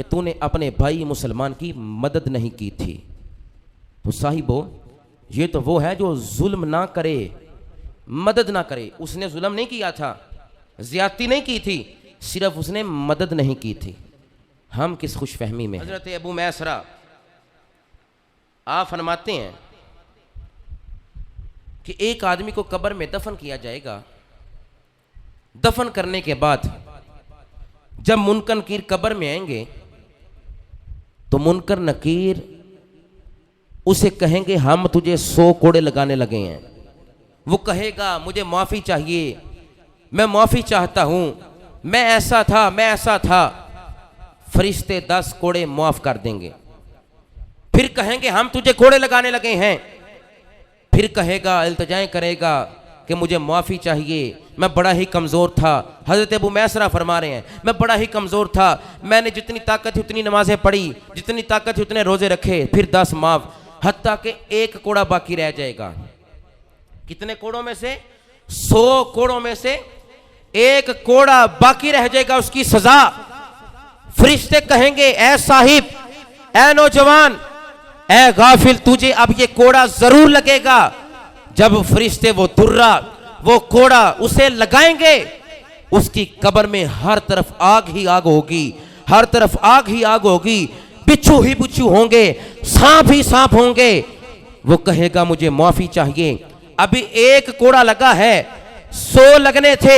कि तूने अपने भाई मुसलमान की मदद नहीं की थी। तो साहिबो, ये तो वो है जो जुल्म ना करे, मदद ना करे। उसने जुल्म नहीं किया था, ज्यादती नहीं की थी, सिर्फ उसने मदद नहीं की थी। हम किस खुशफहमी में। हजरत अबू मैसरा आप फरमाते हैं कि एक आदमी को कब्र में दफन किया जाएगा। दफन करने के बाद जब मुनकर नकीर कब्र में आएंगे तो मुनकर नकीर उसे कहेंगे हम तुझे 100 कोड़े लगाने लगे हैं। वो कहेगा मुझे माफ़ी चाहिए, मैं माफ़ी चाहता हूं, मैं ऐसा था, मैं ऐसा था। फरिश्ते 10 कोड़े माफ़ कर देंगे। फिर कहेंगे हम तुझे कोड़े लगाने लगे हैं। फिर कहेगा, इल्तिजाएं करेगा कि मुझे माफ़ी चाहिए, मैं बड़ा ही कमज़ोर था। हज़रत अबू मैसरा फरमा रहे हैं, मैं बड़ा ही कमज़ोर था, मैंने जितनी ताकत थी उतनी नमाज़ें पढ़ी, जितनी ताकत थी उतने रोज़े रखे, फिर 10 माफ़, हत्ता कि 1 कोड़ा बाकी रह जाएगा। कितने कोड़ों में से? 100 कोड़ों में से 1 कोड़ा बाकी रह जाएगा, उसकी सज़ा। फरिश्ते कहेंगे, ए साहिब, ए नौजवान, ए गाफिल, तुझे अब ये कोड़ा ज़रूर लगेगा। जब फरिश्ते वो दुर्रा, वो कोड़ा उसे लगाएंगे, उसकी कब्र में हर तरफ आग ही आग होगी, हर तरफ आग ही आग होगी, बिच्छू ही बिच्छू होंगे, सांप ही सांप होंगे। वो कहेगा मुझे माफ़ी चाहिए, अभी 1 कोड़ा लगा है, 100 लगने थे,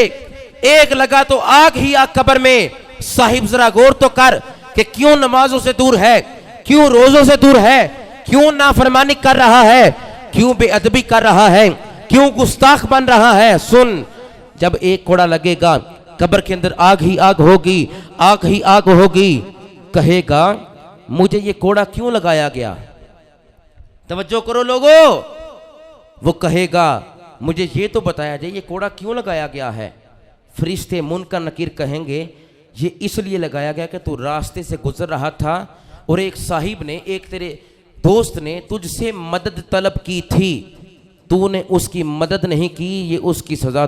1 लगा तो आग ही आग कब्र में। साहिब जरा गौर तो कर कि क्यों नमाजों से दूर है, क्यों रोजों से दूर है, क्यों नाफरमानी कर रहा है, क्यों बेअदबी कर रहा है, क्यों गुस्ताख बन रहा है। सुन, जब 1 कोड़ा लगेगा कब्र के अंदर आग ही आग होगी, आग ही आग होगी। कहेगा मुझे ये कोड़ा क्यों लगाया गया? तवज्जो करो लोगों। वो कहेगा मुझे ये तो बताया जाए ये कोड़ा क्यों लगाया गया है। फरिश्ते मुनकर नकीर कहेंगे ये इसलिए लगाया गया कि तू रास्ते से गुजर रहा था और एक साहिब ने, एक तेरे दोस्त ने तुझसे मदद तलब की थी, तूने उसकी मदद नहीं की, ये उसकी सजा